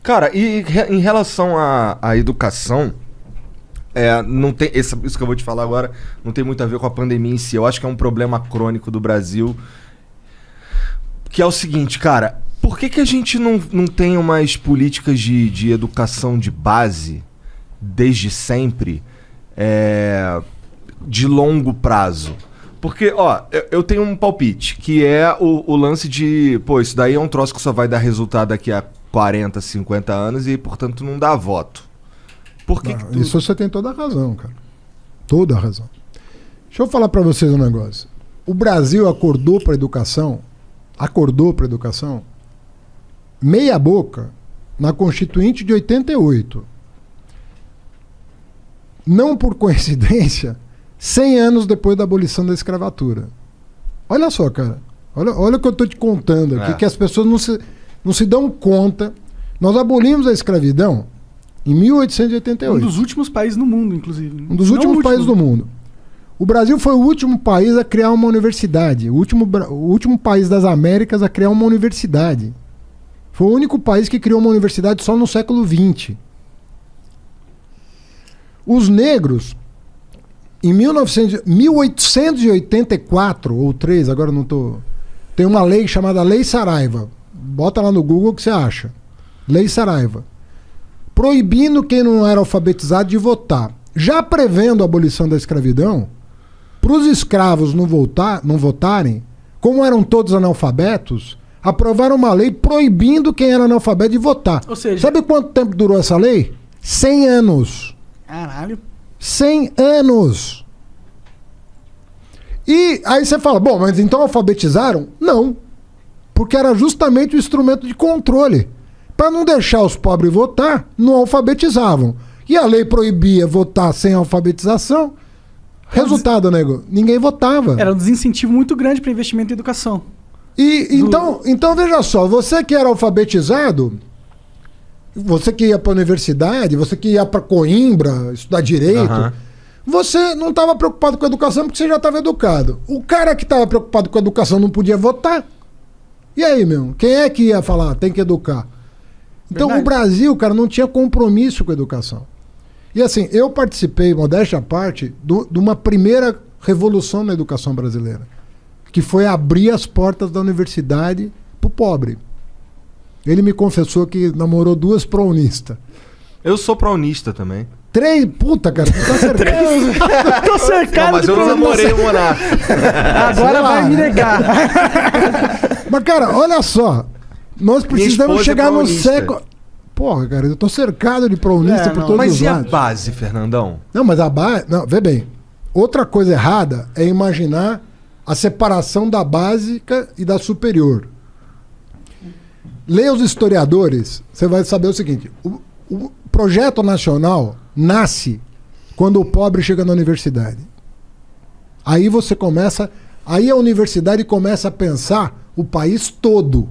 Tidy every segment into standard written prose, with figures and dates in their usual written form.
Cara, e em relação à educação, não tem, isso que eu vou te falar agora não tem muito a ver com a pandemia em si. Eu acho que é um problema crônico do Brasil, que é o seguinte, cara, por que a gente não tem umas políticas de educação de base, desde sempre, de longo prazo? Porque, ó, eu tenho um palpite, que é o lance de, pô, isso daí é um troço que só vai dar resultado daqui a 40, 50 anos e, portanto, não dá voto. Por que que Isso você tem toda a razão, cara. Toda a razão. Deixa eu falar pra vocês um negócio. O Brasil acordou pra educação, meia boca, na Constituinte de 88. Não por coincidência, 100 anos depois da abolição da escravatura. Olha só, cara. Olha o que eu estou te contando aqui, que as pessoas não se dão conta. Nós abolimos a escravidão em 1888. Um dos últimos países no mundo, inclusive. Um dos últimos países do mundo. O Brasil foi o último país a criar uma universidade. O último país das Américas a criar uma universidade. Foi o único país que criou uma universidade só no século XX. Os negros... Em 1884 ou 3, agora não tô. Tem uma lei chamada Lei Saraiva. Bota lá no Google que você acha. Lei Saraiva. Proibindo quem não era alfabetizado de votar. Já prevendo a abolição da escravidão, para os escravos não votarem, como eram todos analfabetos, aprovaram uma lei proibindo quem era analfabeto de votar. Ou seja, sabe quanto tempo durou essa lei? 100 anos. Caralho. 100 anos. E aí você fala, bom, mas então alfabetizaram? Não. Porque era justamente o instrumento de controle. Para não deixar os pobres votar, não alfabetizavam. E a lei proibia votar sem alfabetização. Resultado, nego, ninguém votava. Era um desincentivo muito grande para investimento em educação. Então veja só, você que era alfabetizado, você que ia para a universidade, você que ia para Coimbra estudar direito, você não estava preocupado com a educação porque você já estava educado. O cara que estava preocupado com a educação não podia votar. E aí, meu? Quem é que ia falar? Tem que educar. Então, o Brasil, cara, não tinha compromisso com a educação. E assim, eu participei, modéstia à parte, de uma primeira revolução na educação brasileira, que foi abrir as portas da universidade para o pobre. Ele me confessou que namorou 2 prounistas. Eu sou prounista também. 3? Puta, cara, tu tá cercado. Tô cercado. Não, mas eu não namorei o Monarca. Agora vai me negar. Mas, cara, olha só. Nós precisamos chegar no século... Porra, cara, eu tô cercado de prounista por todos os lados. Mas e a base, Fernandão? Não, mas a base... Não, vê bem. Outra coisa errada é imaginar a separação da básica e da superior. Leia os historiadores, você vai saber o seguinte: o projeto nacional nasce quando o pobre chega na universidade. Aí aí a universidade começa a pensar o país todo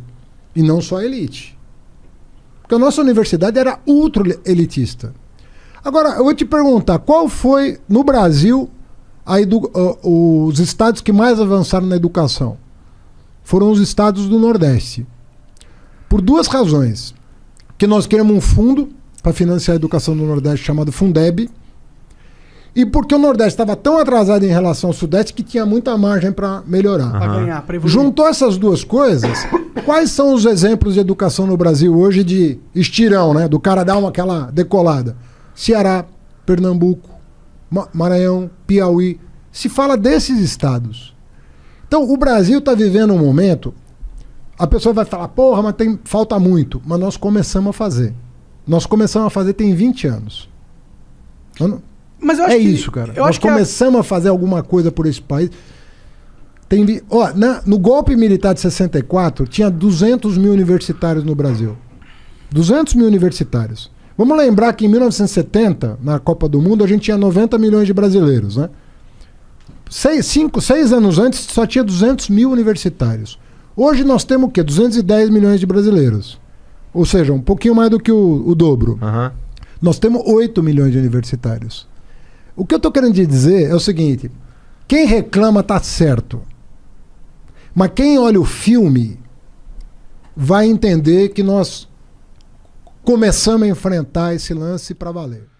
e não só a elite. Porque a nossa universidade era ultra elitista. Agora, eu vou te perguntar, qual foi no Brasil os estados que mais avançaram na educação? Foram os estados do Nordeste. Por 2 razões. Que nós queremos um fundo para financiar a educação do Nordeste chamado Fundeb. E porque o Nordeste estava tão atrasado em relação ao Sudeste que tinha muita margem para melhorar. Para ganhar, para evoluir. Juntou essas 2 coisas. Quais são os exemplos de educação no Brasil hoje de estirão, né? Do cara dar aquela decolada? Ceará, Pernambuco, Maranhão, Piauí. Se fala desses estados. Então, o Brasil está vivendo um momento... A pessoa vai falar, porra, mas falta muito. Mas nós começamos a fazer. Nós começamos a fazer tem 20 anos. Mas eu acho isso, cara. Nós começamos a fazer alguma coisa por esse país. No golpe militar de 64, tinha 200 mil universitários no Brasil. 200 mil universitários. Vamos lembrar que em 1970, na Copa do Mundo, a gente tinha 90 milhões de brasileiros, né? 6 anos antes, só tinha 200 mil universitários. Hoje nós temos o quê? 210 milhões de brasileiros. Ou seja, um pouquinho mais do que o dobro. Nós temos 8 milhões de universitários. O que eu estou querendo dizer é o seguinte: quem reclama está certo. Mas quem olha o filme vai entender que nós começamos a enfrentar esse lance para valer.